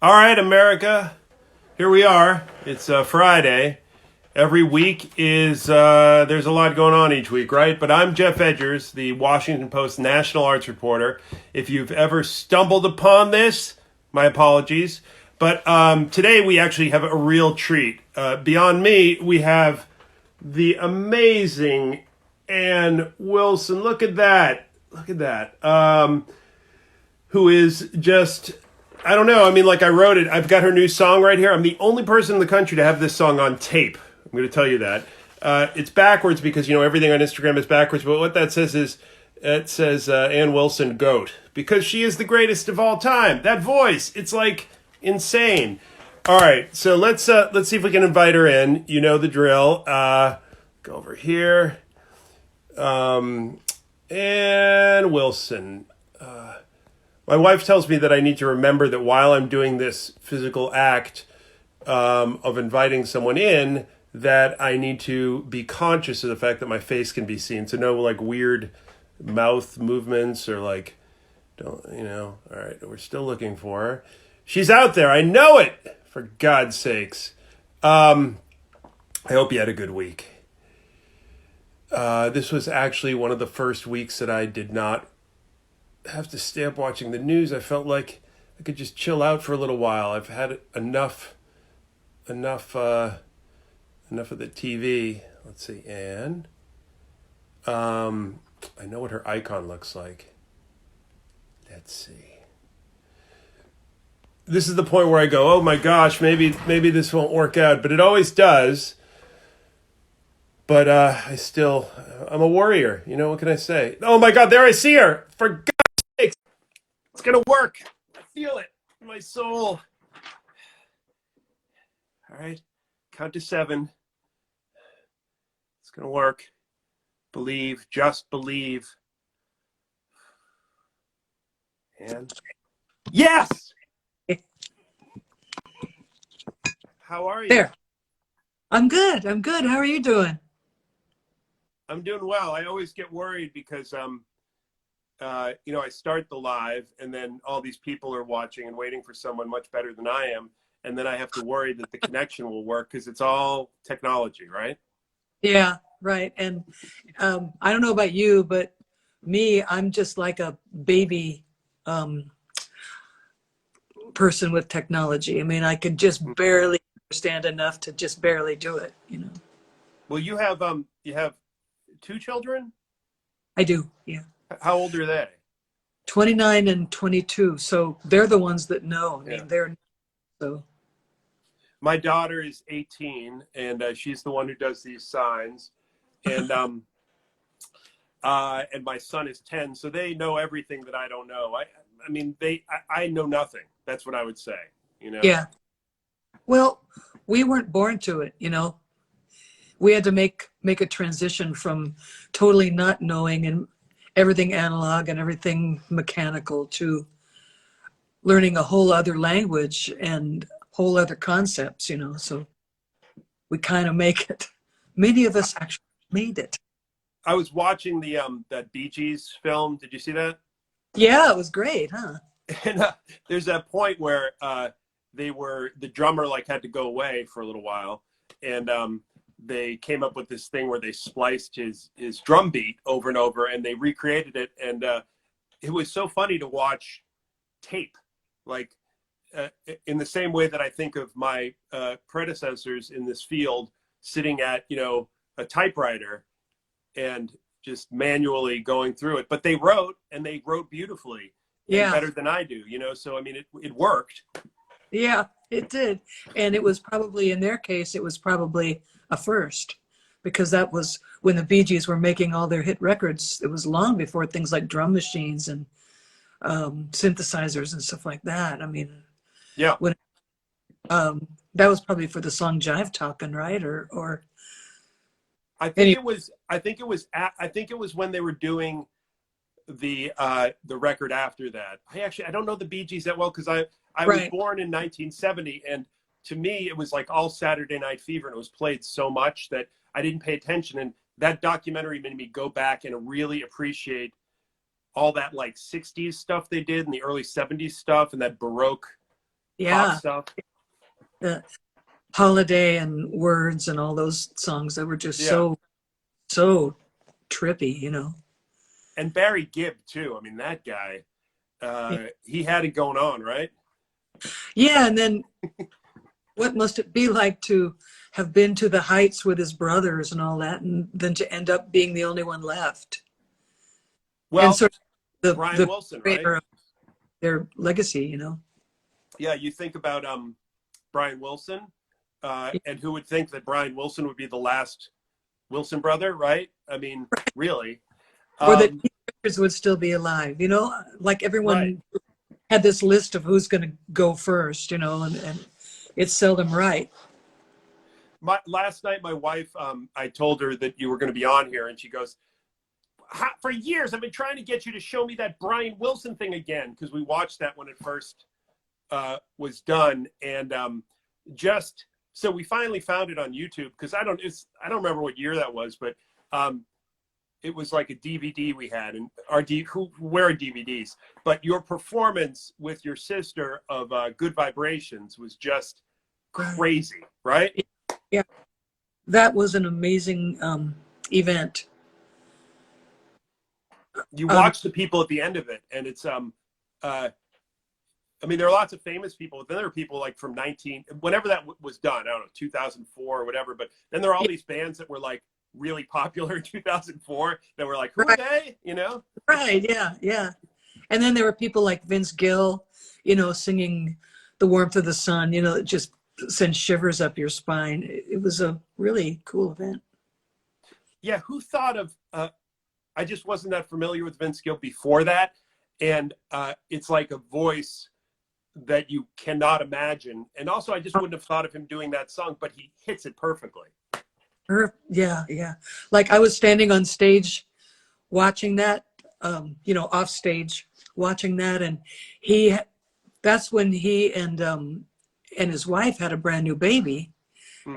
All right, America. Here we are. It's Friday. Every week is there's a lot going on each week, right? But I'm Jeff Edgers, the Washington Post national arts reporter. If you've ever stumbled upon this, my apologies. But today we actually have a real treat. Beyond me, we have the amazing Ann Wilson. Look at that. Look at that. Who is just, I don't know. I mean, like I wrote it. I've got her new song right here. I'm the only person in the country to have this song on tape. I'm going to tell you that. It's backwards because, everything on Instagram is backwards. But what that says is, it says Ann Wilson GOAT. Because she is the greatest of all time. That voice, it's like insane. All right, so let's see if we can invite her in. You know the drill. Go over here. Ann Wilson. My wife tells me that I need to remember that while I'm doing this physical act of inviting someone in, that I need to be conscious of the fact that my face can be seen. So no like weird mouth movements or like, don't, all right, we're still looking for her. She's out there. I know it, for God's sakes. I hope you had a good week. This was actually one of the first weeks that I did not have to stay up watching the news. I felt like I could just chill out for a little while. I've had enough of the TV. Let's see, Anne. I know what her icon looks like. Let's see. This is the point where I go, oh my gosh, maybe this won't work out, but it always does. But I'm a warrior. What can I say? Oh my God, there I see her. For God's sakes, it's gonna work. I feel it in my soul. All right, count to 7. It's gonna work. Believe, just believe. And yes! How are you? There. I'm good. How are you doing? I'm doing well. I always get worried because, I start the live and then all these people are watching and waiting for someone much better than I am. And then I have to worry that the connection will work because it's all technology, right? Yeah, right. And I don't know about you, but me, I'm just like a baby person with technology. I mean, I could just barely understand enough to just barely do it. Well, you have 2 children? I do, yeah. How old are they? 29 and 22. So they're the ones that know. I mean, Yeah. they're so. My daughter is 18, and she's the one who does these signs, and and my son is 10. So they know everything that I don't know. I know nothing. That's what I would say. Yeah. Well, we weren't born to it, We had to make a transition from totally not knowing and everything analog and everything mechanical to learning a whole other language and whole other concepts, so we kind of make it. Many of us actually made it. I was watching the that Bee Gees film. Did you see that? Yeah, it was great, huh? And there's that point where the drummer like had to go away for a little while, and they came up with this thing where they spliced his drum beat over and over, and they recreated it, and it was so funny to watch tape, like in the same way that I think of my predecessors in this field sitting at a typewriter and just manually going through it, but they wrote beautifully, Yeah, better than I do, so I mean it worked. yeah, it did. And it was probably, in their case, it was probably a first, because that was when the Bee Gees were making all their hit records. It was long before things like drum machines and synthesizers and stuff like that. I mean, Yeah. when that was probably for the song Jive Talkin', right? Or I think any, it was when they were doing the record after that. I don't know the Bee Gees that well because I was right. born in 1970, and to me it was like all Saturday Night Fever, and it was played so much that I didn't pay attention. And that documentary made me go back and really appreciate all that like 60s stuff they did and the early 70s stuff and that Baroque pop Yeah. stuff. The Holiday and Words and all those songs that were just Yeah. so trippy, you know. And Barry Gibb too. I mean, that guy, he had it going on, right? Yeah, and then what must it be like to have been to the heights with his brothers and all that, and then to end up being the only one left, and Well, sort of Brian the Wilson, right? creator of their legacy, you know. Yeah, you think about Brian Wilson, and who would think that Brian Wilson would be the last Wilson brother, right? I mean, really. Or that Um, Keith Richards would still be alive, you know, like right. everyone had this list of who's going to go first, you know, and it's seldom right. Last night, my wife, I told her that you were going to be on here, and she goes, for years, I've been trying to get you to show me that Brian Wilson thing again, because we watched that when it first was done, and just so we finally found it on YouTube, because I don't remember what year that was, but it was like a DVD we had, and where are DVDs? But your performance with your sister of Good Vibrations was just crazy, right? Yeah, that was an amazing event. You watch the people at the end of it, and it's I mean, there are lots of famous people, but then there are people like from whenever that was done, I don't know, 2004 or whatever. But then there are all these bands that were like really popular in 2004 that were like, who are they? You know? Right. Yeah. Yeah. And then there were people like Vince Gill, you know, singing "The Warmth of the Sun." You know, it just sends shivers up your spine. It was a really cool event. Yeah. Who thought of? I just wasn't that familiar with Vince Gill before that, and it's like a voice that you cannot imagine. And also, I just wouldn't have thought of him doing that song, but he hits it perfectly. Yeah, yeah. Like I was standing on stage watching that, you know, off stage watching that, and that's when he and his wife had a brand new baby,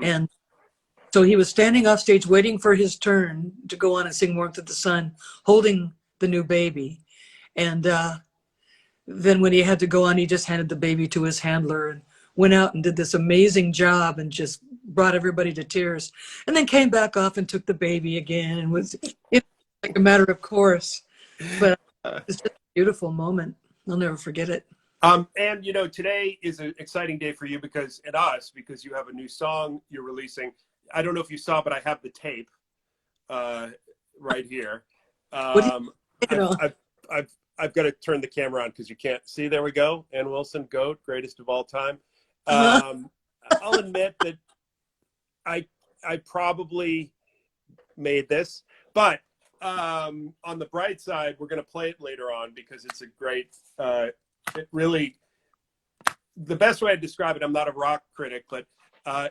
and so he was standing off stage waiting for his turn to go on and sing "Warmth of the Sun," holding the new baby, and then when he had to go on, he just handed the baby to his handler and went out and did this amazing job and just brought everybody to tears, and then came back off and took the baby again, and was like a matter of course. But it's just a beautiful moment. I'll never forget it. And you know, today is an exciting day for you because you have a new song you're releasing. I don't know if you saw, but I have the tape right here. I've got to turn the camera on because you can't see. There we go. Ann Wilson, GOAT, greatest of all time. I'll admit that I probably made this, but on the bright side, we're going to play it later on because it's a great. It really, the best way I describe it. I'm not a rock critic, but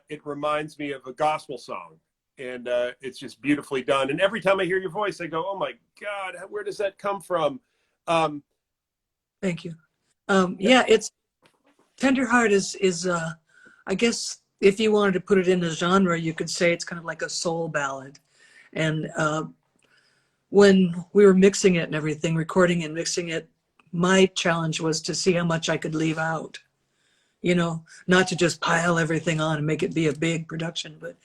it reminds me of a gospel song, and it's just beautifully done. And every time I hear your voice, I go, "Oh my God, where does that come from?" Thank you. Yeah, it's Tender Heart is I guess if you wanted to put it in a genre, you could say it's kind of like a soul ballad. And when we were mixing it and everything, recording and mixing it, my challenge was to see how much I could leave out. You know, not to just pile everything on and make it be a big production, but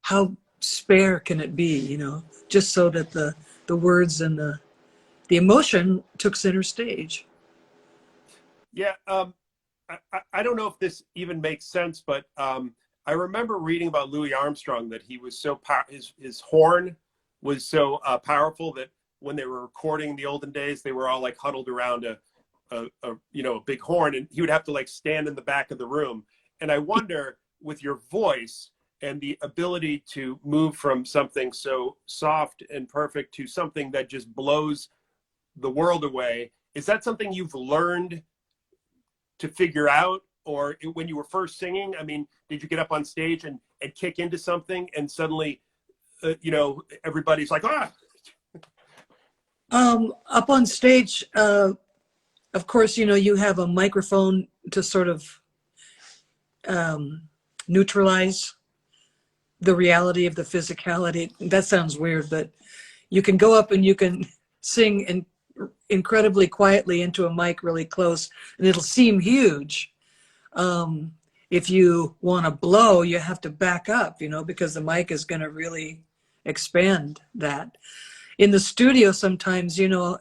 how spare can it be, you know, just so that the words and the emotion took center stage. Yeah, I don't know if this even makes sense, but I remember reading about Louis Armstrong that he was so his horn was so powerful that when they were recording in the olden days, they were all like huddled around a big horn, and he would have to like stand in the back of the room. And I wonder, with your voice and the ability to move from something so soft and perfect to something that just blows the world away, is that something you've learned to figure out, or when you were first singing? I mean, did you get up on stage and kick into something and suddenly everybody's like, ah? Up on stage, of course, you know, you have a microphone to sort of neutralize the reality of the physicality. That sounds weird, but you can go up and you can sing incredibly quietly into a mic really close, and it'll seem huge. If you want to blow, you have to back up, because the mic is going to really expand that. In the studio, sometimes, I'll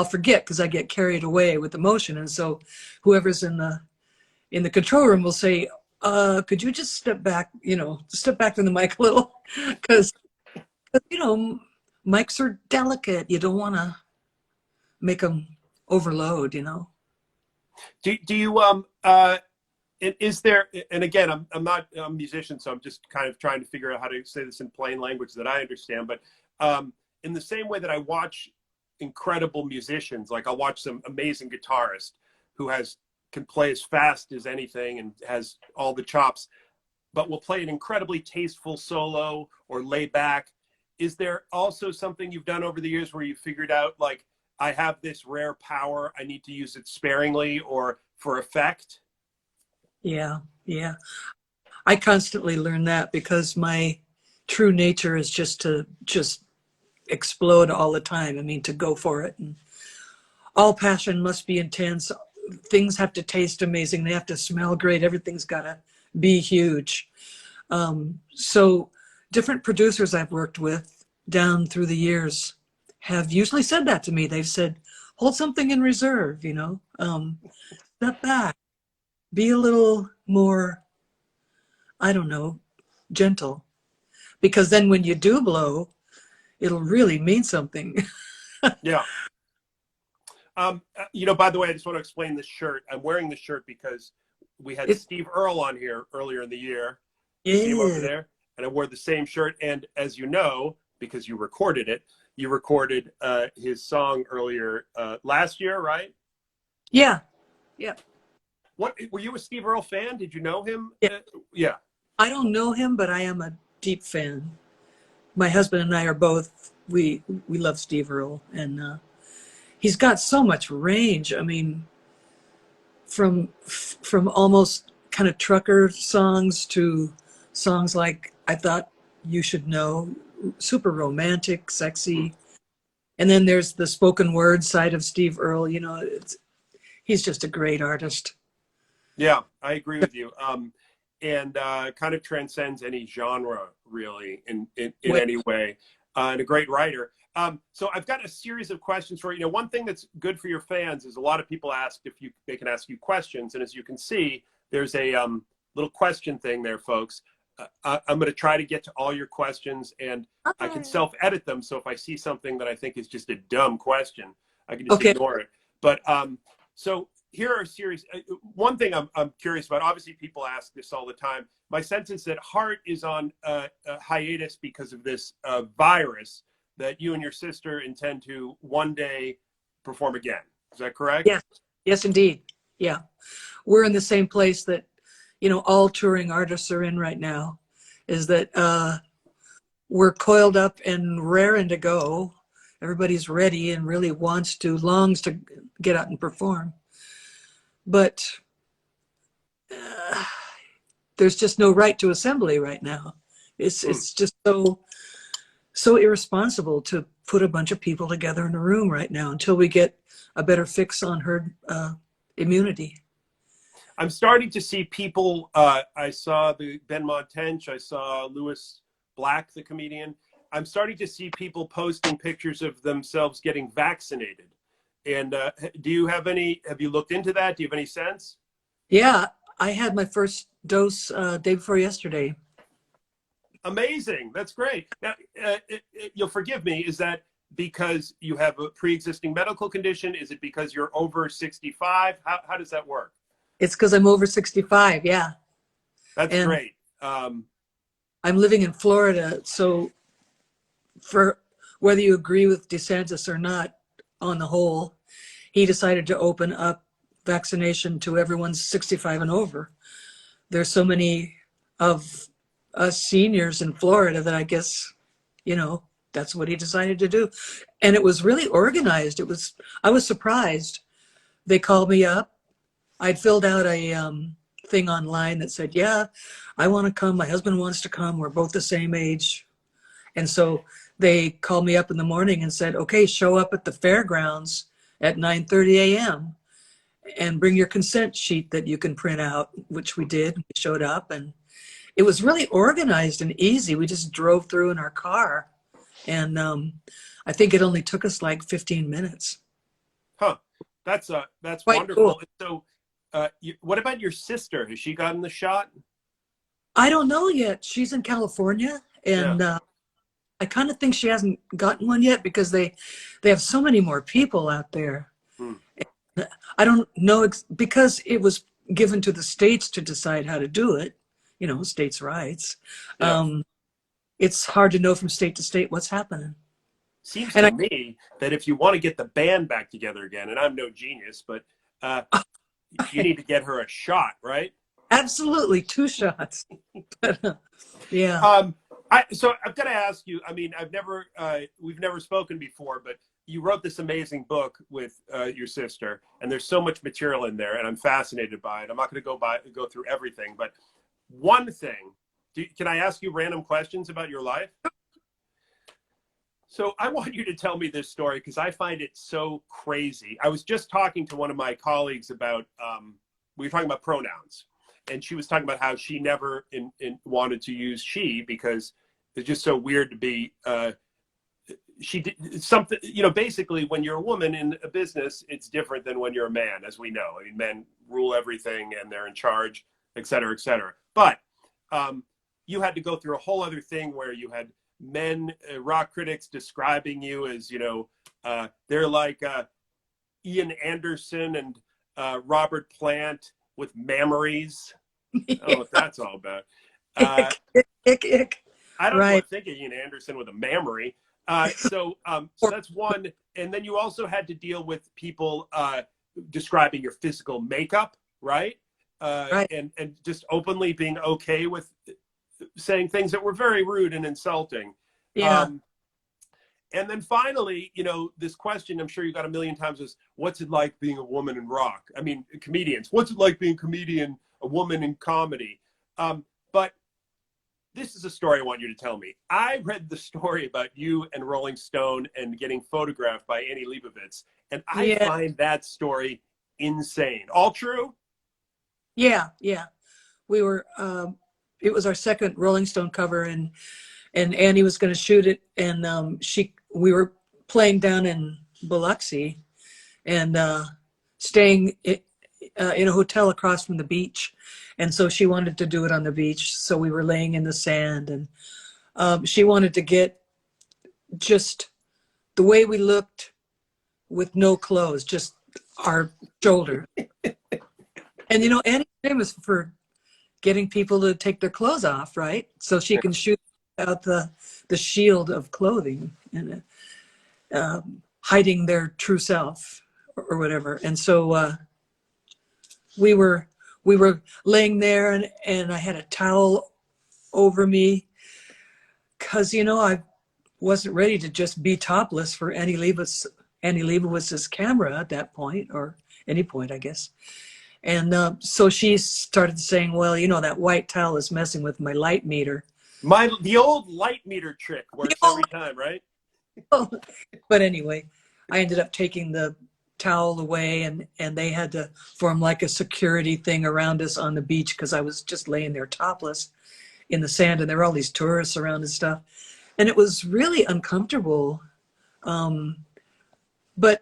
forget because I get carried away with emotion. And so whoever's in the control room will say, could you just step back from the mic a little? Because, mics are delicate. You don't want to make them overload, Do you is there, and again, I'm not a musician, so I'm just kind of trying to figure out how to say this in plain language that I understand, but in the same way that I watch incredible musicians, like I'll watch some amazing guitarist who can play as fast as anything and has all the chops, but will play an incredibly tasteful solo or lay back. Is there also something you've done over the years where you figured out, like, I have this rare power, I need to use it sparingly or for effect? Yeah. I constantly learn that because my true nature is just explode all the time. I mean, to go for it. And all passion must be intense. Things have to taste amazing. They have to smell great. Everything's got to be huge. So different producers I've worked with down through the years have usually said that to me. They've said, hold something in reserve, step back, be a little more, I don't know, gentle. Because then when you do blow, it'll really mean something. Yeah. By the way, I just want to explain this shirt. I'm wearing this shirt because we had Steve Earle on here earlier in the year. You see him over there? And I wore the same shirt. And as you know, because you recorded his song earlier last year, right? Yeah. What, were you a Steve Earle fan? Did you know him? Yeah. Yeah. I don't know him, but I am a deep fan. My husband and I are both, we love Steve Earle, and he's got so much range. I mean, from almost kind of trucker songs to songs like I Thought You Should Know, super romantic, sexy. And then there's the spoken word side of Steve Earle. He's just a great artist. Yeah, I agree with you. And kind of transcends any genre, really, in any way, and a great writer. So I've got a series of questions for you. One thing that's good for your fans is a lot of people ask if they can ask you questions. And as you can see, there's a little question thing there, folks. I'm going to try to get to all your questions, and I can self-edit them. So if I see something that I think is just a dumb question, I can just ignore it. But so here are a series. One thing I'm curious about, obviously people ask this all the time. My sense is that Heart is on a hiatus because of this virus that you and your sister intend to one day perform again. Is that correct? Yes, indeed. Yeah. We're in the same place that, all touring artists are in right now, is that we're coiled up and raring to go. Everybody's ready and really longs to get out and perform. But there's just no right to assembly right now. It's just so irresponsible to put a bunch of people together in a room right now until we get a better fix on herd immunity. I'm starting to see people. I saw the Ben Montench. I saw Lewis Black, the comedian. I'm starting to see people posting pictures of themselves getting vaccinated. And have you looked into that? Do you have any sense? Yeah, I had my first dose day before yesterday. Amazing. That's great. Now, you'll forgive me. Is that because you have a pre-existing medical condition? Is it because you're over 65? How does that work? It's because I'm over 65, yeah. That's great. I'm living in Florida, so for whether you agree with DeSantis or not, on the whole, he decided to open up vaccination to everyone 65 and over. There's so many of us seniors in Florida that I guess, that's what he decided to do. And it was really organized. I was surprised. They called me up. I'd filled out a thing online that said, yeah, I want to come. My husband wants to come. We're both the same age. And so they called me up in the morning and said, okay, show up at the fairgrounds at 9:30 a.m. and bring your consent sheet that you can print out, which we did. We showed up, and it was really organized and easy. We just drove through in our car, and I think it only took us like 15 minutes. Huh. That's Quite wonderful. cool. So, what about your sister? Has she gotten the shot? I don't know yet. She's in California, Yeah. and I kind of think she hasn't gotten one yet because they have so many more people out there. Hmm. I don't know because it was given to the states to decide how to do it, states' rights. Yeah. It's hard to know from state to state what's happening. Seems And to me that if you want to get the band back together again, and I'm no genius, but uh, you need to get her a shot, right? absolutely 2 shots. Yeah. So I've got to ask you. I mean, we've never spoken before, but you wrote this amazing book with your sister, and there's so much material in there, and I'm fascinated by it. I'm not going to go through everything, but one thing. Can I ask you random questions about your life? So I want you to tell me this story because I find it so crazy. I was just talking to one of my colleagues about, we were talking about pronouns, and she was talking about how she never wanted to use she because it's just so weird to be, she did something, basically when you're a woman in a business, it's different than when you're a man, as we know. I mean, men rule everything and they're in charge, et cetera, et cetera. But you had to go through a whole other thing where you had men, rock critics describing you as, they're like Ian Anderson and Robert Plant with memories. I don't know what that's all about. Ick. I don't Right. want to think of Ian Anderson with a memory. So that's one. And then you also had to deal with people describing your physical makeup, right? Right. And just openly being okay with saying things that were very rude and insulting. Yeah. And then finally, this question I'm sure you got a million times is, what's it like being a woman in rock? I mean, comedians, what's it like being a comedian, a woman in comedy? But this is a story I want you to tell me. I read the story about you and Rolling Stone and getting photographed by Annie Leibovitz, and I Yeah. find that story insane. All true? Yeah. We were, it was our second Rolling Stone cover, and Annie was going to shoot it, and we were playing down in Biloxi and staying in a hotel across from the beach, and so she wanted to do it on the beach. So we were laying in the sand, and she wanted to get just the way we looked with no clothes, just our shoulder. And Annie's famous for getting people to take their clothes off, right? So she can shoot out the shield of clothing and hiding their true self or whatever. And so we were laying there, and I had a towel over me because I wasn't ready to just be topless for Annie Leibovitz's camera at that point, or any point, I guess. And so she started saying, well, that white towel is messing with my light meter. The old light meter trick works every time, right? But anyway, I ended up taking the towel away, and they had to form like a security thing around us on the beach because I was just laying there topless in the sand, and there were all these tourists around and stuff. And it was really uncomfortable. But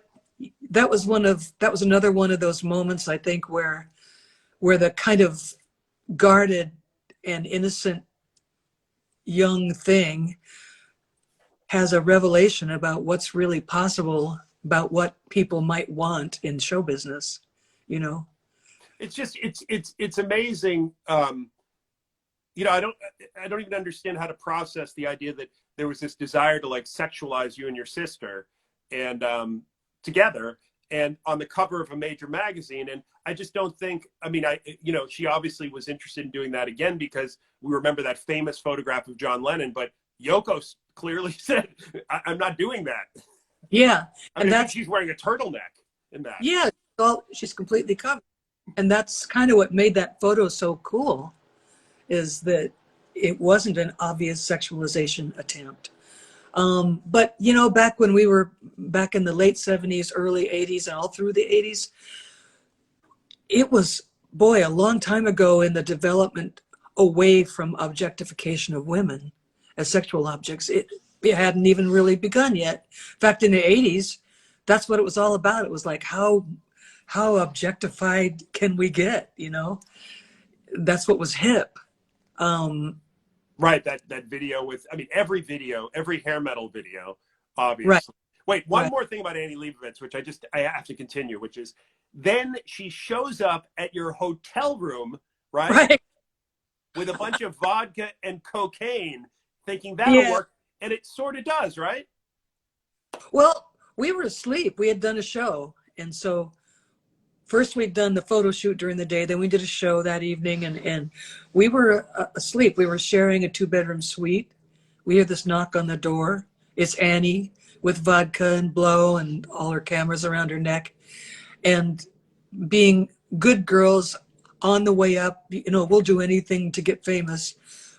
that was another one of those moments, I think, where the kind of guarded and innocent young thing has a revelation about what's really possible, about what people might want in show business. It's just it's amazing. I don't even understand how to process the idea that there was this desire to like sexualize you and your sister and together and on the cover of a major magazine. And I just don't think, she obviously was interested in doing that again because we remember that famous photograph of John Lennon, but Yoko clearly said, I'm not doing that. Yeah. I think she's wearing a turtleneck in that. Yeah. Well, she's completely covered. And that's kind of what made that photo so cool, is that it wasn't an obvious sexualization attempt. But back when we were back in the late 70s, early 80s, and all through the 80s, it was, boy, a long time ago in the development away from objectification of women as sexual objects. It hadn't even really begun yet. In fact, in the 80s, that's what it was all about. It was like, how objectified can we get, you know? That's what was hip. Right, that video with, I mean, every video, every hair metal video, Right, obviously. Wait, one right, more thing about Annie Leibovitz, which I have to continue, which is then she shows up at your hotel room, right, right. with a bunch of vodka and cocaine, thinking that'll Yeah. work, and it sort of does, right? Well, we were asleep. We had done a show. And so first we'd done the photo shoot during the day, then we did a show that evening, and we were asleep. We were sharing a 2-bedroom suite. We hear this knock on the door. It's Annie with vodka and blow and all her cameras around her neck. And being good girls on the way up, you know, we'll do anything to get famous.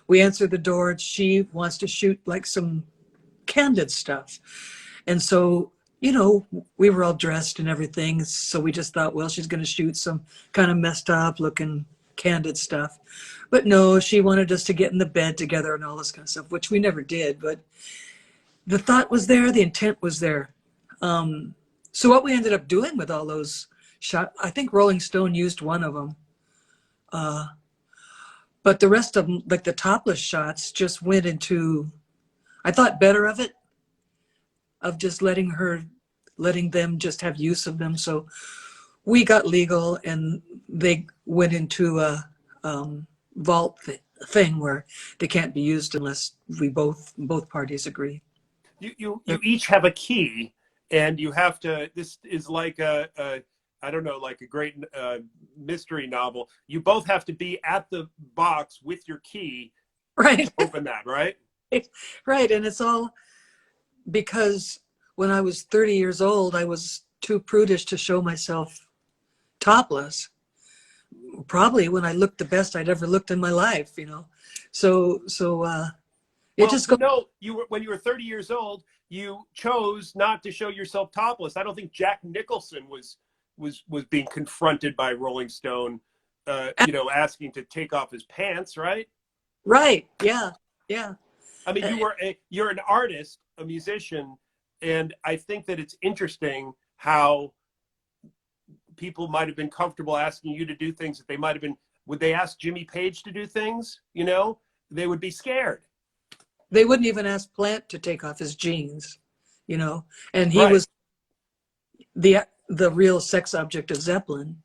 We answer the door. She wants to shoot like some candid stuff. And so, you know, we were all dressed and everything. So we just thought, well, she's going to shoot some kind of messed up looking candid stuff. But no, she wanted us to get in the bed together and all this kind of stuff, which we never did. But the thought was there, the intent was there. So what we ended up doing with all those shots, I think Rolling Stone used one of them. But the rest of them, like the topless shots, just went into, I thought better of it, of just letting them just have use of them. So we got legal and they went into a vault thing where they can't be used unless we both parties agree. You each have a key, and you have to, this is like a I don't know, like a great mystery novel. You both have to be at the box with your key, Right. to open that, right? Right. And it's all because when I was 30 years old, I was too prudish to show myself topless. Probably when I looked the best I'd ever looked in my life, you know. So it Well, just you goes. know, when you were 30 years old, you chose not to show yourself topless. I don't think Jack Nicholson was being confronted by Rolling Stone, you know, asking to take off his pants, right? Right. Yeah. Yeah. I mean, you're an artist, a musician, and I think that it's interesting how people might have been comfortable asking you to do things that they might have been. Would they ask Jimmy Page to do things? You know, they would be scared. They wouldn't even ask Plant to take off his jeans, you know, and he Right. was the real sex object of Zeppelin.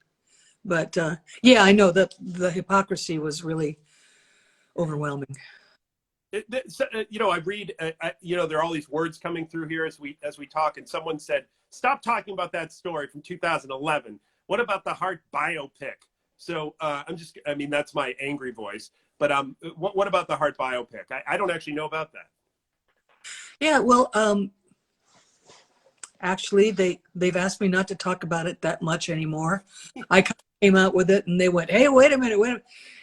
But yeah, I know that the hypocrisy was really overwhelming. You know, I read, you know, there are all these words coming through here as we talk, and someone said, "Stop talking about that story from 2011. What about the Heart biopic?" So I mean, that's my angry voice. But what about the Heart biopic? I don't actually know about that. Yeah, well, actually, they've asked me not to talk about it that much anymore. I kind of came out with it, and they went, "Hey, wait a minute.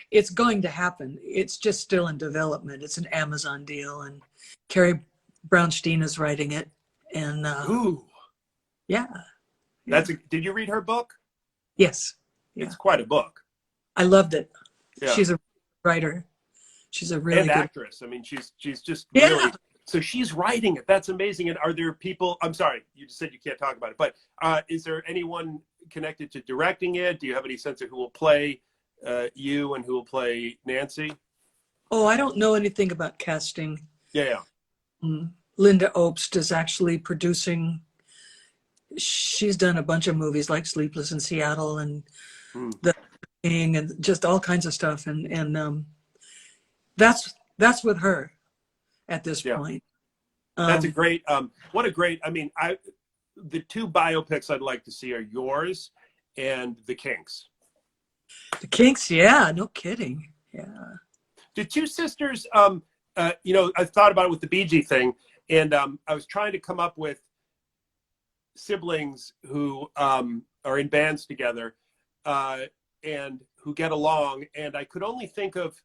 It's going to happen. It's just still in development. It's an Amazon deal, and Carrie Brownstein is writing it." And Ooh, yeah, did you read her book? yes, yeah, It's quite a book. I loved it. Yeah. She's a writer. She's a really And good actress. I mean, she's just Yeah. really. So she's writing it. That's amazing. And are there people? I'm sorry, you just said you can't talk about it. But is there anyone connected to directing it? Do you have any sense of who will play you and who will play Nancy? Oh, I don't know anything about casting. Yeah. Linda Obst is actually producing. She's done a bunch of movies like Sleepless in Seattle and The Thing and just all kinds of stuff. And that's with her at this point. That's a great. What a great. I mean, the two biopics I'd like to see are yours and the Kinks. The Kinks, yeah, no kidding. Yeah. The two sisters. You know, I thought about it with the Bee Gee thing, and I was trying to come up with siblings who are in bands together and who get along, and I could only think of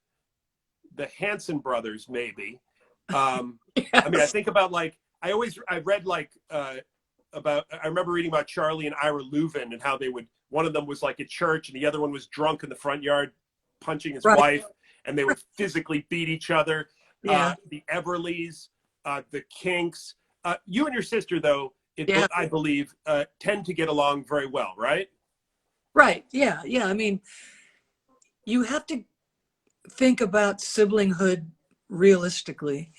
the Hanson brothers, maybe. Yes. I mean, I think about like I read like about. I remember reading about Charlie and Ira Louvin and how they would one of them was like at church and the other one was drunk in the front yard punching his Right. wife, and they would physically beat each other. Yeah. The Everleys, the Kinks. You and your sister, though, Yeah. I believe, tend to get along very well, right? Right. Yeah. Yeah. I mean, you have to think about siblinghood realistically.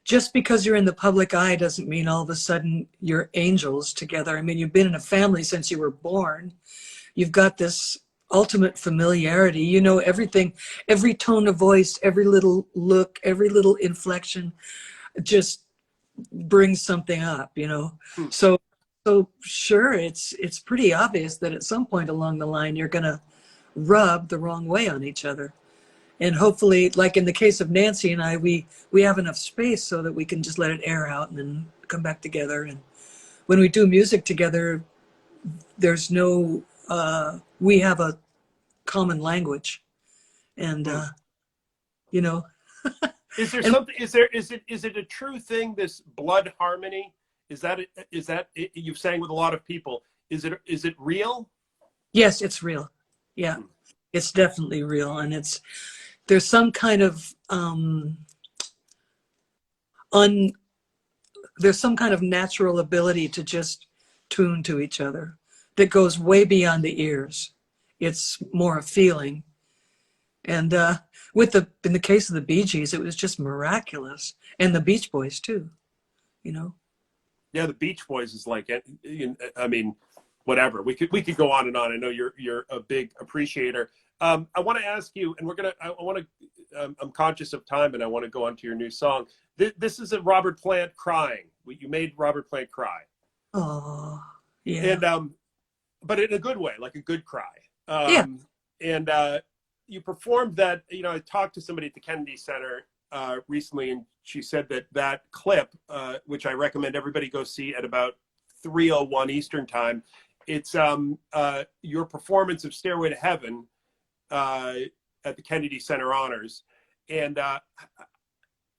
Just because you're in the public eye doesn't mean all of a sudden you're angels together. I mean, you've been in a family since you were born. You've got this ultimate familiarity. You know everything, every tone of voice, every little look, every little inflection just brings something up, you know. Hmm. So sure, it's pretty obvious that at some point along the line you're gonna rub the wrong way on each other. And hopefully, like in the case of Nancy and I, we have enough space so that we can just let it air out and then come back together. And when we do music together, there's no we have a common language, and you know. Is there And something? Is it a true thing? This blood harmony, is that you've sang with a lot of people? Is it real? yes, it's real. Yeah, it's definitely real, and there's some kind of there's some kind of natural ability to just tune to each other that goes way beyond the ears. It's more a feeling. And in the case of the Bee Gees, it was just miraculous, and the Beach Boys too, you know. Yeah, the Beach Boys is like, I mean, whatever. We could go on and on. I know you're a big appreciator. I want to ask you, and I'm conscious of time, and I want to go on to your new song. This is a Robert Plant crying. You made Robert Plant cry. Oh, yeah. And but in a good way, like a good cry. Yeah. And you performed that. You know, I talked to somebody at the Kennedy Center recently, and she said that clip, which I recommend everybody go see at about 3:01 Eastern time. It's your performance of Stairway to Heaven at the Kennedy Center Honors. And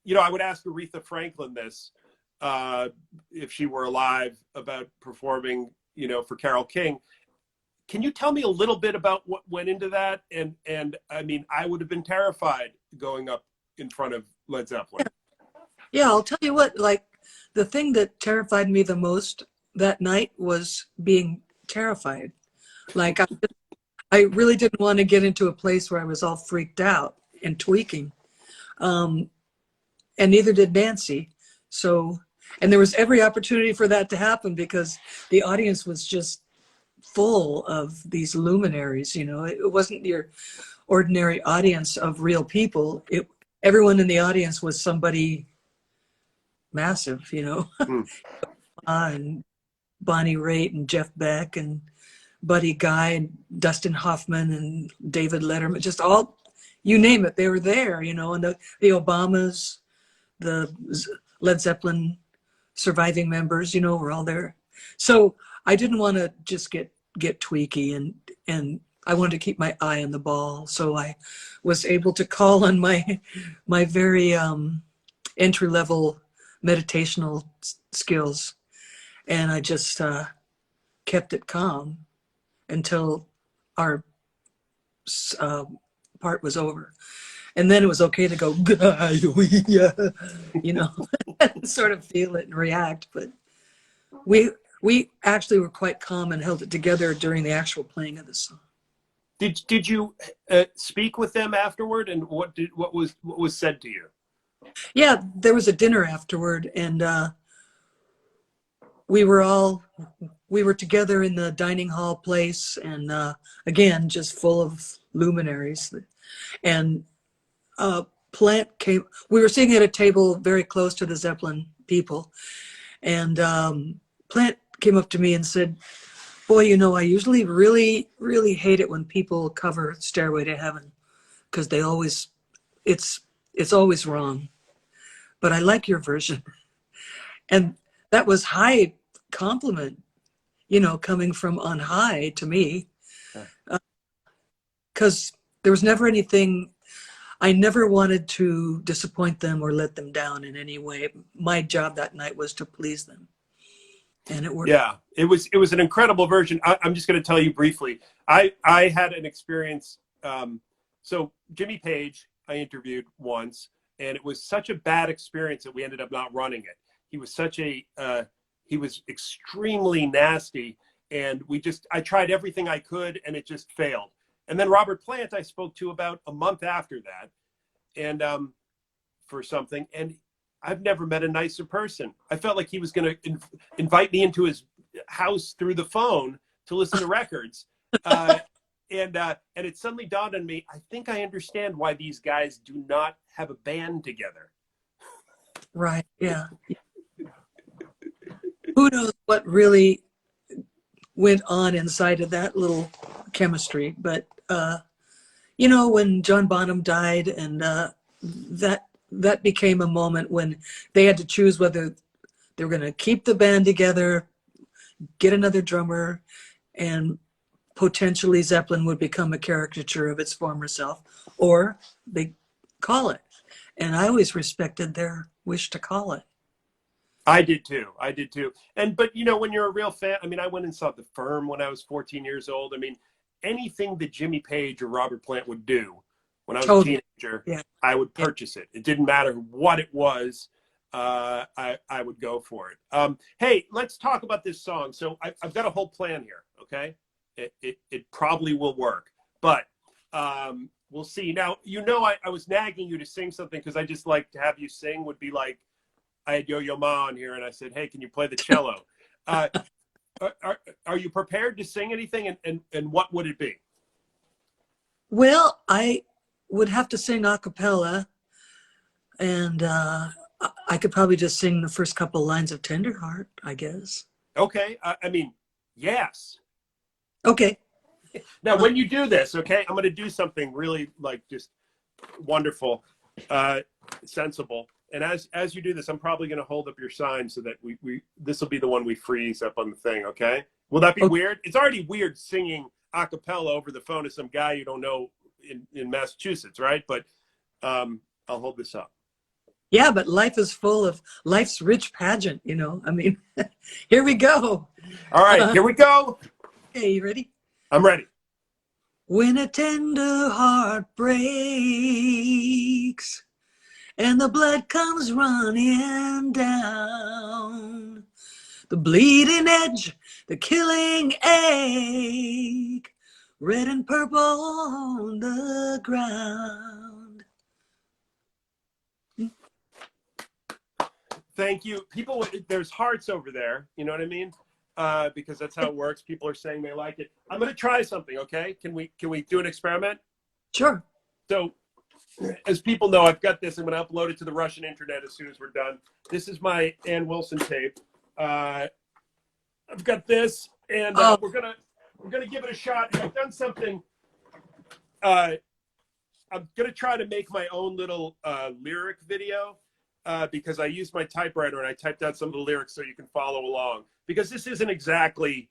you know, I would ask Aretha Franklin this if she were alive, about performing, you know, for Carole King. Can you tell me a little bit about what went into that? And I mean, I would have been terrified going up in front of Led Zeppelin. Yeah, I'll tell you what, like, the thing that terrified me the most that night was being terrified. Like, I really didn't want to get into a place where I was all freaked out and tweaking. And neither did Nancy. So, and there was every opportunity for that to happen because the audience was just full of these luminaries, you know. It wasn't your ordinary audience of real people. Everyone in the audience was somebody massive, you know. And Bonnie Raitt and Jeff Beck and Buddy Guy and Dustin Hoffman and David Letterman, just all, you name it, they were there, you know. And the Obamas, the Led Zeppelin surviving members, you know, were all there. So I didn't want to just get tweaky, and I wanted to keep my eye on the ball. So I was able to call on my very entry-level meditational skills, and I just kept it calm until our part was over. And then it was okay to go, you know, sort of feel it and react. But we actually were quite calm and held it together during the actual playing of the song. Did you speak with them afterward, and what was said to you? Yeah, there was a dinner afterward, and we were together in the dining hall place, and again, just full of luminaries. And Plant came. We were sitting at a table very close to the Zeppelin people, and Plant came up to me and said, "Boy, you know, I usually really, really hate it when people cover Stairway to Heaven, because it's always wrong. But I like your version." And that was high compliment, you know, coming from on high to me, because there was never anything. I never wanted to disappoint them or let them down in any way. My job that night was to please them. and it worked. Yeah, it was an incredible version. I'm just going to tell you briefly. I had an experience. So Jimmy Page, I interviewed once, and it was such a bad experience that we ended up not running it. He was such a he was extremely nasty, and I tried everything I could, and it just failed. And then Robert Plant, I spoke to about a month after that, and for something, and I've never met a nicer person. I felt like he was going to invite me into his house through the phone to listen to records. And it suddenly dawned on me, I think I understand why these guys do not have a band together. Right. Yeah. Who knows what really went on inside of that little chemistry? But when John Bonham died, and that became a moment when they had to choose whether they were going to keep the band together, get another drummer, and potentially Zeppelin would become a caricature of its former self, or they call it. And I always respected their wish to call it. I did too. But when you're a real fan, I mean, I went and saw The Firm when I was 14 years old. I mean, anything that Jimmy Page or Robert Plant would do when I was a teenager, yeah. I would purchase it. It didn't matter what it was. I would go for it. Hey, let's talk about this song. So I've got a whole plan here. Okay. It probably will work, but we'll see. Now, I was nagging you to sing something because I just like to have you sing. Would be like, I had Yo-Yo Ma on here and I said, hey, can you play the cello? Are you prepared to sing anything, and what would it be? Well, I would have to sing a cappella, and I could probably just sing the first couple lines of Tender Heart, I guess. Okay. I mean, yes. Okay. Now, when you do this, okay, I'm going to do something really like just wonderful, sensible. And as you do this, I'm probably going to hold up your sign so that this will be the one we freeze up on the thing. Okay. Will that be weird? It's already weird singing a cappella over the phone to some guy you don't know in Massachusetts, right? But I'll hold this up. Yeah, but life is full of life's rich pageant, I mean, here we go. All right, here we go. Okay, you ready? I'm ready. When a tender heart breaks and the blood comes running down, the bleeding edge, the killing ache, red and purple on the ground. Thank you. People, there's hearts over there. You know what I mean? Because that's how it works. People are saying they like it. I'm going to try something. Okay? Can we do an experiment? Sure. So, as people know, I've got this. I'm going to upload it to the Russian internet as soon as we're done. This is my Ann Wilson tape. I've got this, and we're gonna give it a shot. I've done something. I'm gonna try to make my own little lyric video because I used my typewriter and I typed out some of the lyrics so you can follow along. Because this isn't exactly,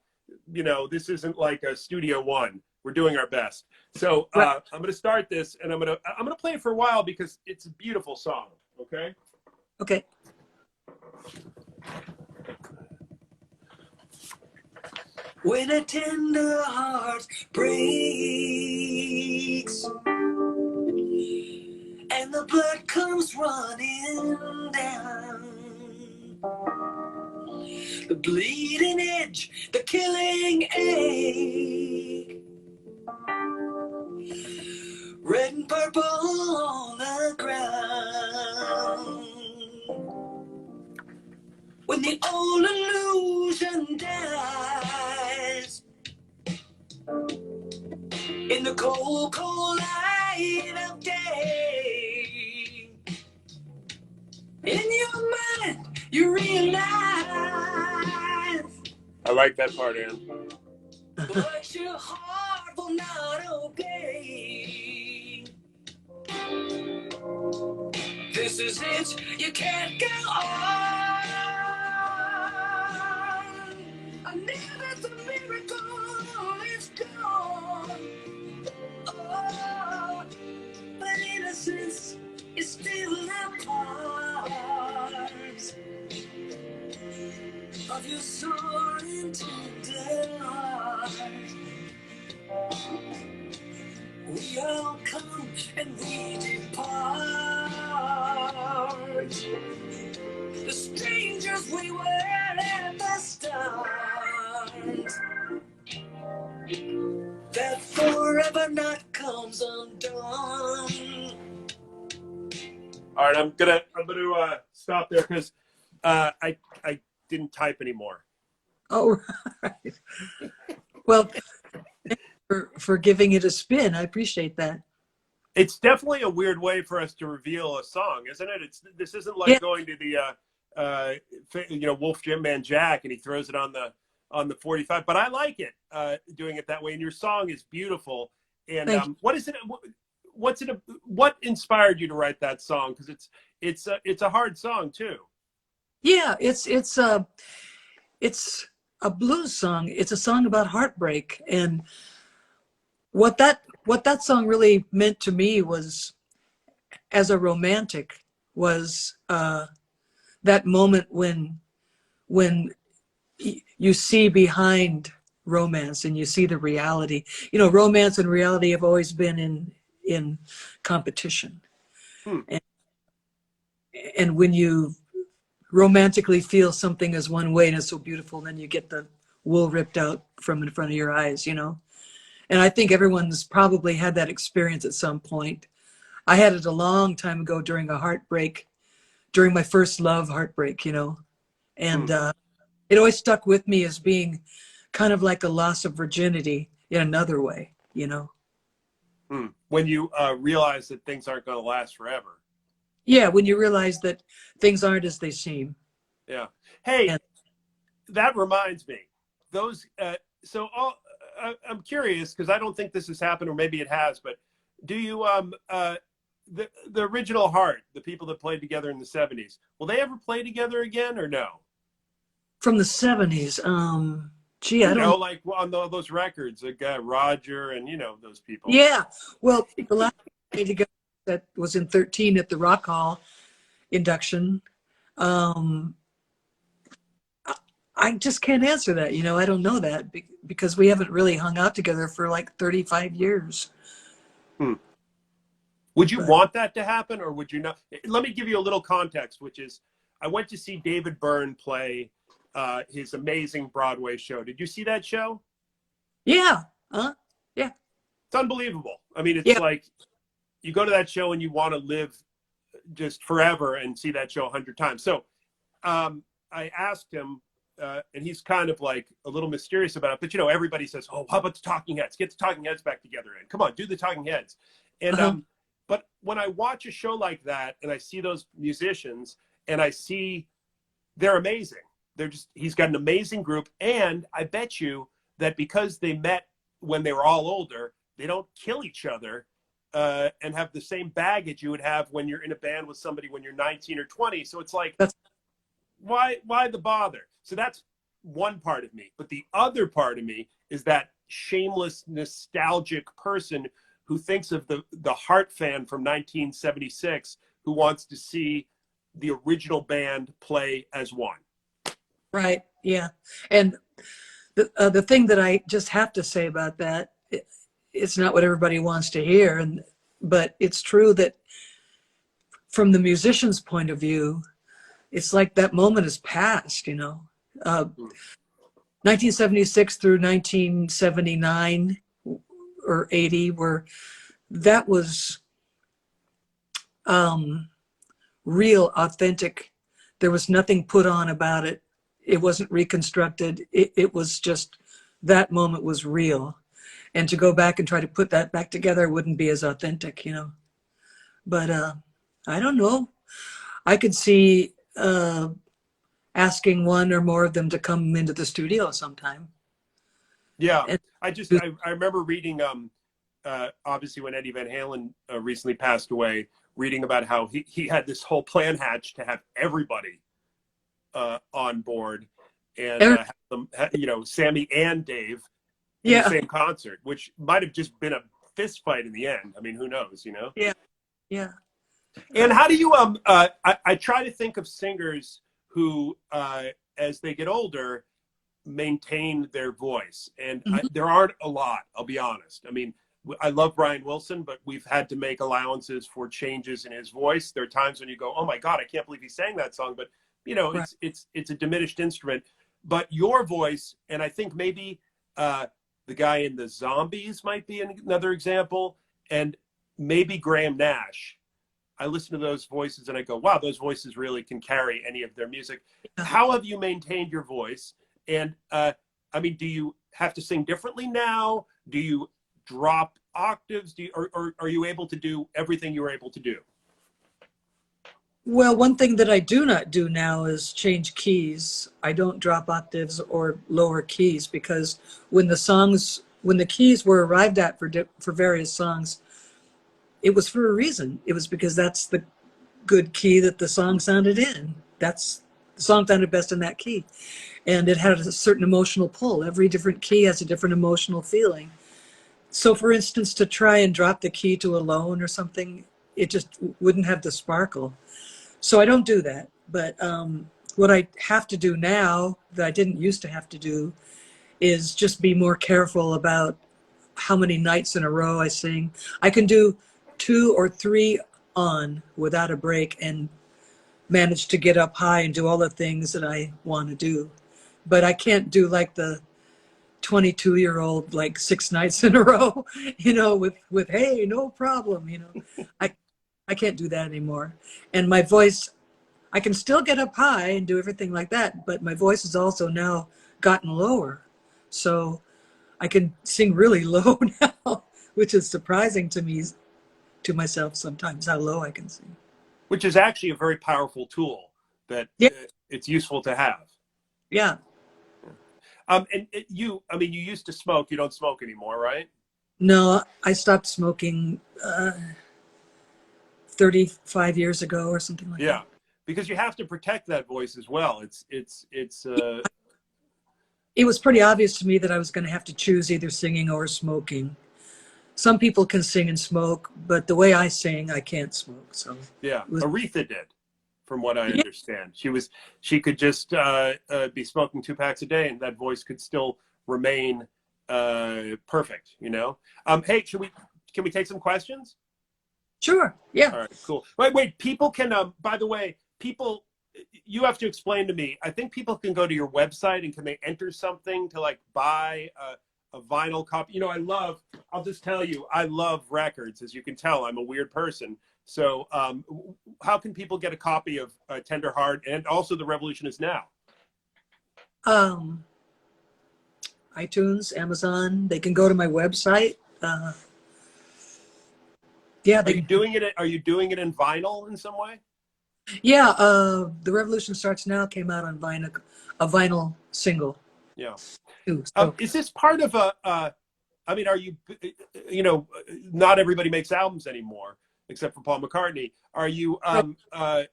this isn't like a Studio One. We're doing our best. So I'm gonna start this, and I'm gonna play it for a while because it's a beautiful song. Okay. Okay. When a tender heart breaks and the blood comes running down, the bleeding edge, the killing ache, red and purple on the ground. When the old illusion dies in the cold, cold light of day, in your mind you realize I like that part, Ann. but your heart will not obey. This is it, you can't go on. Another's a miracle, it's gone. Oh, but innocence is still a part of your so intended heart. We all come and we depart. The strangers we were at the start. That forever not comes undone. All right, I'm gonna stop there because I didn't type anymore. Oh, right. Well, for giving it a spin. I appreciate that. It's definitely a weird way for us to reveal a song, isn't it? This isn't like going to the Wolf Jim Man Jack and he throws it on the 45. But I like it doing it that way. And your song is beautiful. And what is it? What inspired you to write that song? Because it's a hard song too. Yeah, it's a blues song. It's a song about heartbreak, and what that song really meant to me was, as a romantic, was that moment when you see behind romance and you see the reality. You know, romance and reality have always been in competition. And when you romantically feel something is one way and it's so beautiful, then you get the wool ripped out from in front of your eyes, you know. And I think everyone's probably had that experience at some point. I had it a long time ago during a heartbreak, during my first love heartbreak, you know. And it always stuck with me as being kind of like a loss of virginity in another way, you know. When you realize that things aren't going to last forever. Yeah, when you realize that things aren't as they seem. Yeah. Hey, that reminds me. Those. I'm curious because I don't think this has happened, or maybe it has. But do you the original Heart, the people that played together in the '70s, will they ever play together again or no? From the '70s, gee, I don't know. Like on those records, like Roger and those people. Yeah, well, the last played together that was in 13 at the Rock Hall induction. I just can't answer that. You know, I don't know that because we haven't really hung out together for like 35 years. Would you want that to happen, or would you not? Let me give you a little context, which is I went to see David Byrne play his amazing Broadway show. Did you see that show? Yeah. Yeah. It's unbelievable. I mean, it's like you go to that show and you want to live just forever and see that show 100 times. So I asked him, and he's kind of like a little mysterious about it, but everybody says, "Oh, how about the Talking Heads? Get the Talking Heads back together and come on, do the Talking Heads." And but when I watch a show like that and I see those musicians and I see they're amazing. He's got an amazing group, and I bet you that because they met when they were all older, they don't kill each other and have the same baggage you would have when you're in a band with somebody when you're 19 or 20. So it's like, why the bother? So that's one part of me. But the other part of me is that shameless, nostalgic person who thinks of the Heart fan from 1976 who wants to see the original band play as one. Right. Yeah. And the thing that I just have to say about that, it's not what everybody wants to hear, but it's true that from the musician's point of view, it's like that moment is past, 1976 through 1979 or 80, where that was real, authentic. There was nothing put on about it. It wasn't reconstructed. It was just, that moment was real. And to go back and try to put that back together wouldn't be as authentic, But I don't know. I could see asking one or more of them to come into the studio sometime. Yeah, I remember reading, obviously when Eddie Van Halen recently passed away, reading about how he had this whole plan hatched to have everybody on board and have them, Sammy and Dave in the same concert, which might have just been a fist fight in the end. I mean, who knows, Yeah. And how do you I try to think of singers who as they get older maintain their voice. And Mhm. there aren't a lot, I'll be honest. I mean, I love Brian Wilson, but we've had to make allowances for changes in his voice. There are times when you go, oh my God, I can't believe he sang that song. But, you know, Right. it's a diminished instrument. But your voice, and I think maybe the guy in the Zombies might be another example, and maybe Graham Nash. I listen to those voices and I go, wow, those voices really can carry any of their music. Yeah. How have you maintained your voice? And I mean, do you have to sing differently now? Do you drop octaves? Or are you able to do everything you were able to do? Well, one thing that I do not do now is change keys. I don't drop octaves or lower keys because when the keys were arrived at for various songs, it was for a reason. It was because that's the good key that the song sounded in. The song sounded best in that key. And it had a certain emotional pull. Every different key has a different emotional feeling. So for instance, to try and drop the key to a lone or something, it just wouldn't have the sparkle. So I don't do that. But what I have to do now that I didn't used to have to do is just be more careful about how many nights in a row I sing. I can do 2 or 3 on without a break and manage to get up high and do all the things that I want to do. But I can't do like the 22-year-old like 6 nights in a row, with hey, no problem. I I can't do that anymore. And my voice, I can still get up high and do everything like that, but my voice has also now gotten lower. So I can sing really low now, which is surprising to me, to myself sometimes, how low I can sing. Which is actually a very powerful tool that Yeah, it's useful to have. yeah. And I mean, you used to smoke. You don't smoke anymore, right? No, I stopped smoking 35 years ago or something like that. Yeah, because you have to protect that voice as well. It's It was pretty obvious to me that I was going to have to choose either singing or smoking. Some people can sing and smoke, but the way I sing, I can't smoke. So yeah. it was, Aretha did, from what I yeah, understand. She could just be smoking 2 packs a day, and that voice could still remain perfect. You know. Hey, can we take some questions? sure, yeah. All right, cool. Wait. People can. By the way, people, you have to explain to me. I think people can go to your website and can they enter something to like buy a vinyl copy? You know, I'll just tell you, I love records. As you can tell, I'm a weird person. So, how can people get a copy of Tender Heart and also The Revolution Is Now? Um, iTunes, Amazon, they can go to my website. Yeah, Are you doing it? Are you doing it in vinyl in some way? yeah. The Revolution Starts Now came out on a vinyl single Yeah. too. So Is this part of I mean, are you, you know, not everybody makes albums anymore except for Paul McCartney. Are you, right.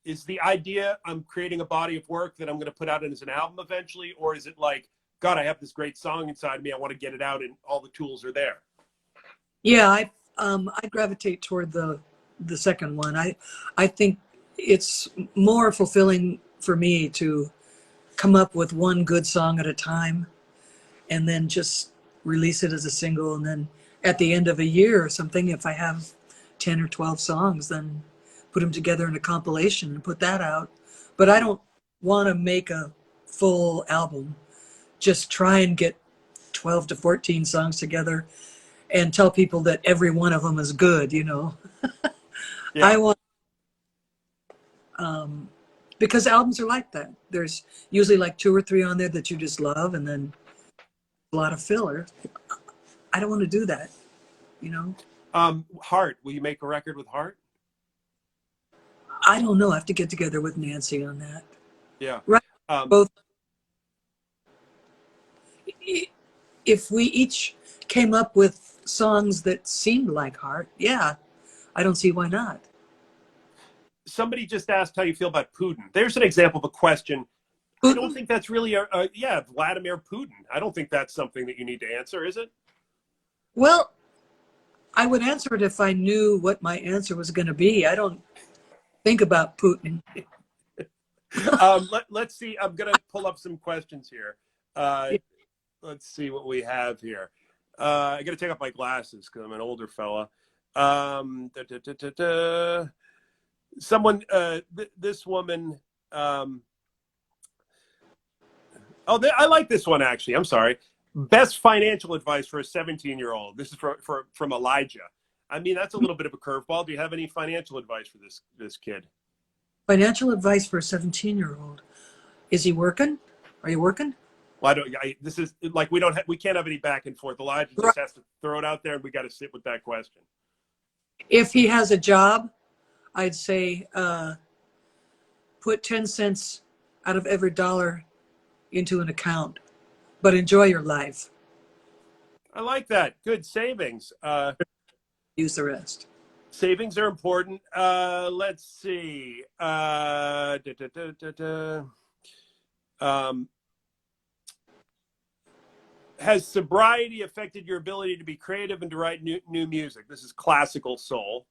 is the idea I'm creating a body of work that I'm going to put out as an album eventually? Or is it like, God, I have this great song inside me. I want to get it out and all the tools are there. Yeah, I gravitate toward the second one. I think it's more fulfilling for me to come up with one good song at a time and then just release it as a single, and then at the end of a year or something, if I have 10 or 12 songs, then put them together in a compilation and put that out. But I don't want to make a full album. Just try and get 12 to 14 songs together and tell people that every one of them is good. Yeah. I want, because albums are like that. There's usually like 2 or 3 on there that you just love, and then a lot of filler. I don't want to do that. Heart, will you make a record with Heart? I don't know. I have to get together with Nancy on that. Yeah. Right. Um, Both. If we each came up with songs that seemed like Heart, yeah, I don't see why not. Somebody just asked how you feel about Putin. There's an example of a question. I don't Putin? think that's really yeah, Vladimir Putin. I don't think that's something that you need to answer, is it? Well, I would answer it if I knew what my answer was going to be. I don't think about Putin. Let's see. I'm gonna pull up some questions here. Uh, let's see what we have here. I got to take off my glasses because I'm an older fella. Da, da, da, da, da. Someone, this woman. I like this one actually. I'm sorry. Best financial advice for a 17-year-old. This is from Elijah. I mean, that's a little bit of a curveball. Do you have any financial advice for this kid? Financial advice for a 17-year-old. Is he working? Are you working? Well, this is like we can't have any back and forth. Elijah just has to throw it out there, and we got to sit with that question. If he has a job, I'd say put 10 cents out of every dollar into an account, but enjoy your life. I like that. Good savings. Use the rest. Savings are important. Let's see. Has sobriety affected your ability to be creative and to write new music? This is classical soul.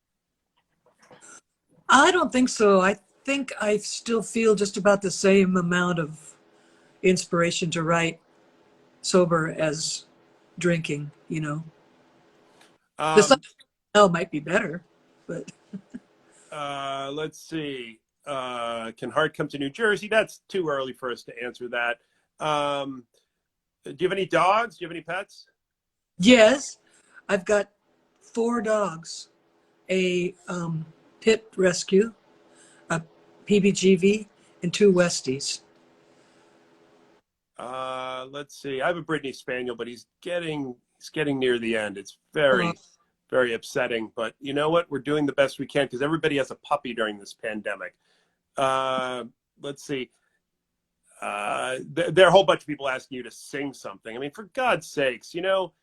I don't think so. I think I still feel just about the same amount of inspiration to write sober as drinking, you know. The song might be better, but. Let's see. Can Hart come to New Jersey? That's too early for us to answer that. Do you have any dogs? Do you have any pets? Yes, I've got 4 dogs, a pit rescue, a PBGV, and 2 Westies. Let's see. I have a Brittany Spaniel, but he's getting near the end. It's very, very upsetting. But you know what? We're doing the best we can because everybody has a puppy during this pandemic. Let's see. There are a whole bunch of people asking you to sing something. I mean, for God's sakes, you know,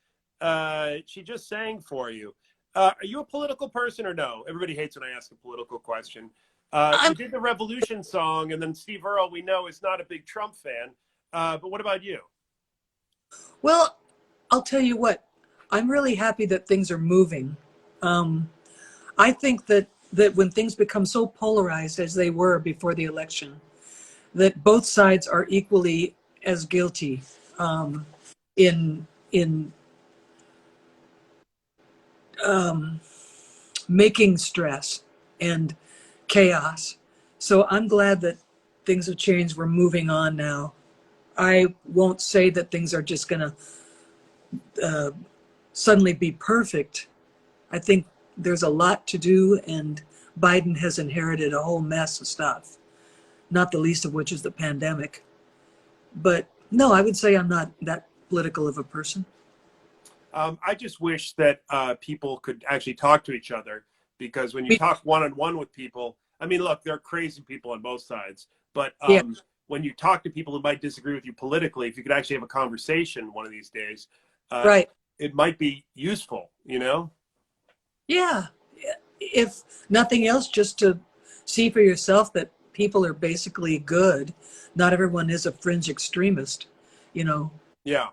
she just sang for you. Are you a political person or no? Everybody hates when I ask a political question. You did the Revolution song, and then Steve Earle, we know, is not a big Trump fan. But what about you? Well, I'll tell you what, I'm really happy that things are moving. I think that when things become so polarized as they were before the election, that both sides are equally as guilty in making stress and chaos. So I'm glad that things have changed. We're moving on now. I won't say that things are just going to suddenly be perfect. I think there's a lot to do, and Biden has inherited a whole mess of stuff, not the least of which is the pandemic. But no, I would say I'm not that political of a person. I just wish that people could actually talk to each other, because when you talk one-on-one with people, I mean, look, there are crazy people on both sides, but when you talk to people who might disagree with you politically, if you could actually have a conversation one of these days, right, it might be useful, you know? Yeah. If nothing else, just to see for yourself that people are basically good. Not everyone is a fringe extremist, you know? Yeah.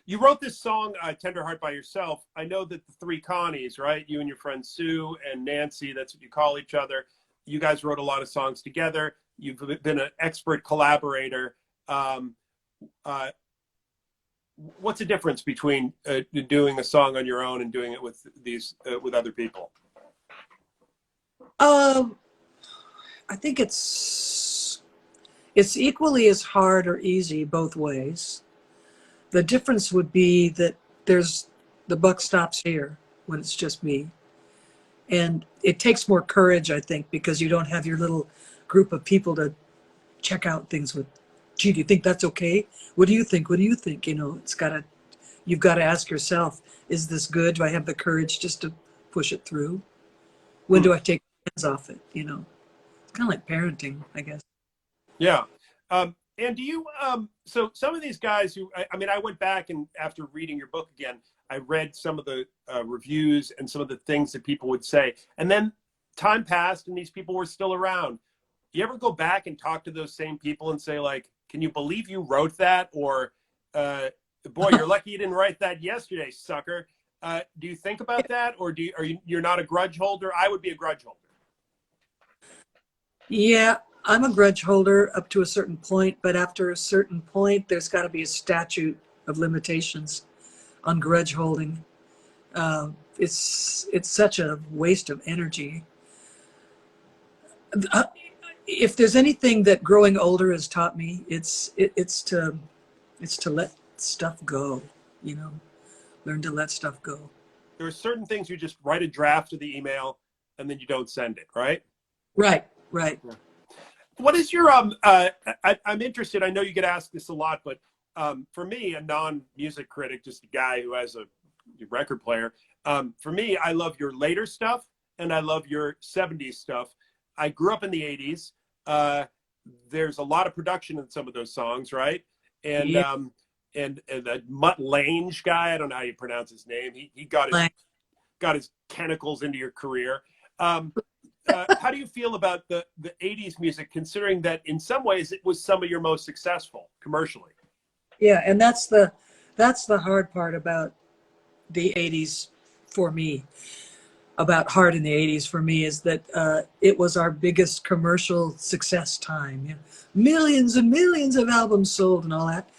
You wrote this song, Tender Heart, by yourself. I know that the 3 Connies, right? You and your friend Sue and Nancy, that's what you call each other. You guys wrote a lot of songs together. You've been an expert collaborator. What's the difference between doing a song on your own and doing it with with other people? I think it's equally as hard or easy both ways. The difference would be that the buck stops here when it's just me. And it takes more courage, I think, because you don't have your little group of people to check out things with. Gee, do you think that's okay? What do you think? What do you think? You know, you've got to ask yourself, is this good? Do I have the courage just to push it through? When do I take my hands off it? You know, it's kind of like parenting, I guess. Yeah. And do you, so some of these guys who, I mean, I went back and after reading your book again, I read some of the reviews and some of the things that people would say. And then time passed and these people were still around. You ever go back and talk to those same people and say, like, can you believe you wrote that? Or, boy, you're lucky you didn't write that yesterday, sucker. Do you think about that? Or you're not a grudge holder? I would be a grudge holder. Yeah, I'm a grudge holder up to a certain point, but after a certain point, there's got to be a statute of limitations on grudge holding. It's such a waste of energy. Uh, if there's anything that growing older has taught me, it's to let stuff go. You know, learn to let stuff go. There are certain things you just write a draft of the email and then you don't send it, right? Right, right. Yeah. What is your I'm interested. I know you get asked this a lot, but for me, a non-music critic, just a guy who has a record player, for me, I love your later stuff and I love your 70s stuff. I grew up in the 80s. There's a lot of production in some of those songs, right? And Yeah. And the Mutt Lange guy, I don't know how you pronounce his name. He got his tentacles into your career. How do you feel about the 80s music, considering that in some ways it was some of your most successful commercially? Yeah, and that's the hard part about the 80s for me, about Heart in the 80s for me, is that it was our biggest commercial success time. You know, millions and millions of albums sold and all that,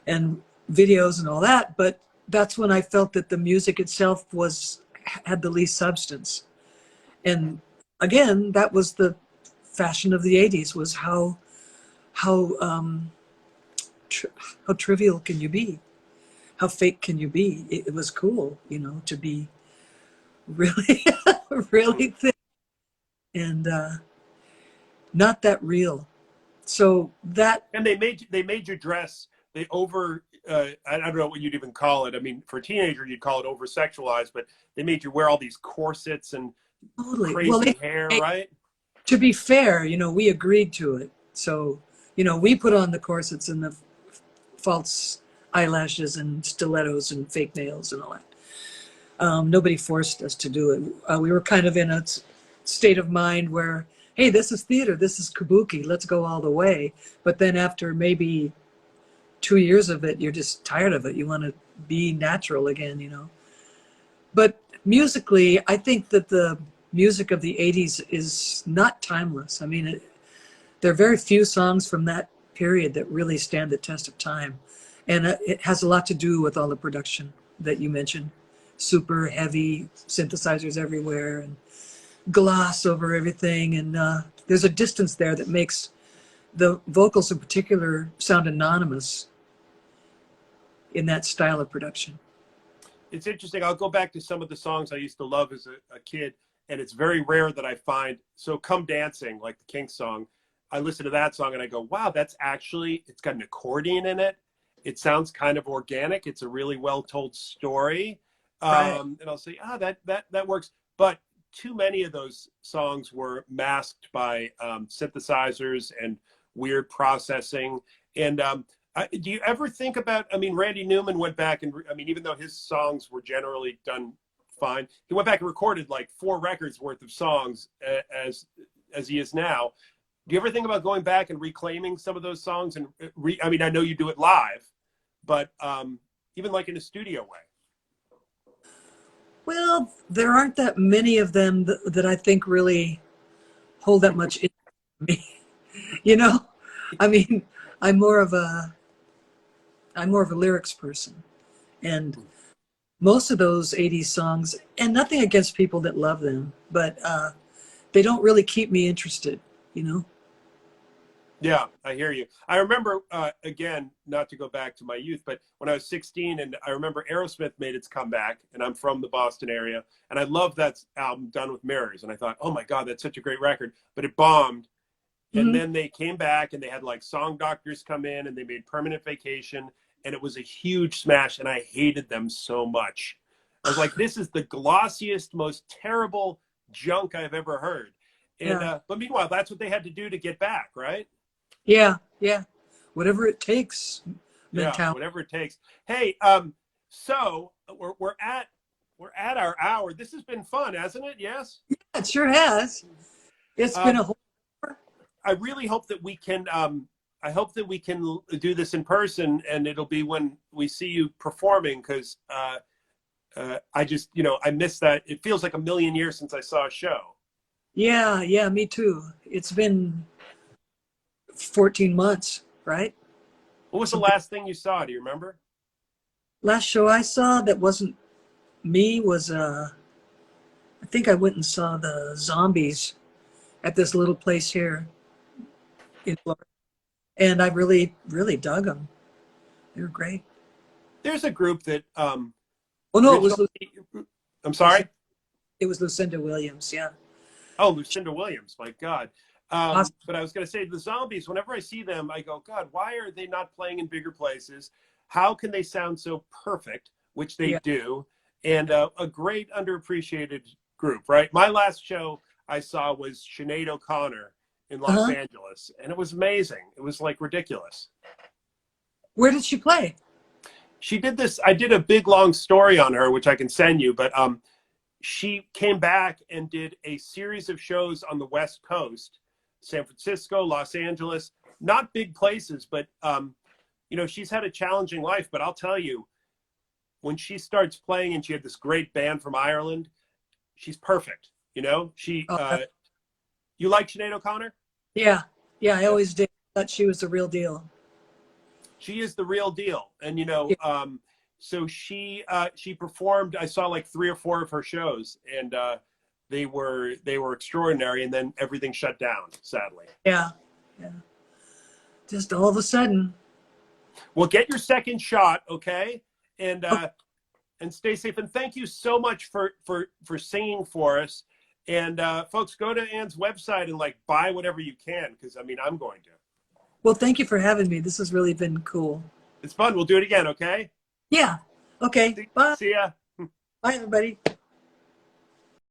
and videos and all that. But that's when I felt that the music itself had the least substance. And again, that was the fashion of the 80s, was how how trivial can you be? How fake can you be? It was cool, you know, to be really, really thin and not that real. So that, And they made you dress. They over I don't know what you'd even call it. I mean, for a teenager you'd call it over sexualized, but they made you wear all these corsets and totally. Well, crazy hair, right? to be fair, you know, we agreed to it. So, you know, we put on the corsets and the false eyelashes and stilettos and fake nails and all that. Nobody forced us to do it. We were kind of in a state of mind where, hey, this is theater, this is kabuki, let's go all the way. But then after maybe 2 years of it, you're just tired of it. You want to be natural again, you know. But musically, I think that the music of the 80s is not timeless. I mean, there are very few songs from that period that really stand the test of time. And it has a lot to do with all the production that you mentioned. Super heavy synthesizers everywhere and gloss over everything. And there's a distance there that makes the vocals in particular sound anonymous in that style of production. It's interesting. I'll go back to some of the songs I used to love as a kid, and it's very rare that I find. So Come Dancing, like the Kinks song, I listen to that song and I go, wow, it's got an accordion in it. It sounds kind of organic. It's a really well told story. Right. And I'll say, that works. But too many of those songs were masked by synthesizers and weird processing. And do you ever think about, I mean, Randy Newman went back and, I mean, even though his songs were generally done fine, he went back and recorded like 4 records worth of songs as he is now. Do you ever think about going back and reclaiming some of those songs? And I mean, I know you do it live, but even like in a studio way. Well, there aren't that many of them that I think really hold that much in me. You know, I mean, I'm more of a lyrics person, and most of those 80s songs, and nothing against people that love them, but they don't really keep me interested, you know? Yeah, I hear you. I remember, again, not to go back to my youth, but when I was 16, and I remember Aerosmith made its comeback, and I'm from the Boston area, and I loved that album, Done with Mirrors, and I thought, oh my God, that's such a great record, but it bombed. And then they came back, and they had like song doctors come in, and they made Permanent Vacation, and it was a huge smash, and I hated them so much. I was like, this is the glossiest, most terrible junk I've ever heard. And Yeah. but meanwhile, that's what they had to do to get back, right? Yeah, yeah. Whatever it takes Yeah, mentality. whatever it takes. Hey, so we're at our hour. This has been fun, hasn't it? Yes. It sure has. It's been a whole. I really hope that we can. I hope that we can do this in person, and it'll be when we see you performing. Because I just, I miss that. It feels like a million years since I saw a show. Yeah, yeah, me too. It's been 14 months, right? What was the Something. last thing you saw? Do you remember? Last show I saw that wasn't me was I think I went and saw the Zombies at this little place here in Florida, and I really dug them. They were great. There's a group that Oh no, Rich. I'm sorry. It was Lucinda Williams. Yeah. Oh, Lucinda Williams. My God. Awesome. But I was going to say the Zombies. Whenever I see them, I go, God, why are they not playing in bigger places? How can they sound so perfect, which they Yeah. do, and a great underappreciated group, right? My last show I saw was Sinead O'Connor in Los Uh-huh. Angeles, and it was amazing. It was like ridiculous. Where did she play? She did this. I did a big long story on her, which I can send you, but she came back and did a series of shows on the West Coast, San Francisco, Los Angeles, not big places, but she's had a challenging life. But I'll tell you, when she starts playing, and she had this great band from Ireland, she's perfect. She Oh, you like Sinead O'Connor? yeah. Yeah, I Yeah. always did. Thought she was the real deal. She is the real deal, and Yeah. so she performed. I saw like 3 or 4 of her shows, and they were extraordinary. And then everything shut down, sadly. Yeah. Yeah. Just all of a sudden. Well, get your second shot, okay, and Oh, and stay safe. And thank you so much for singing for us. And folks, go to Anne's website and like buy whatever you can, because I mean I'm going to. well, thank you for having me. This has really been cool. It's fun. We'll do it again, okay? Yeah. Okay. See, Bye. see ya. Bye, everybody.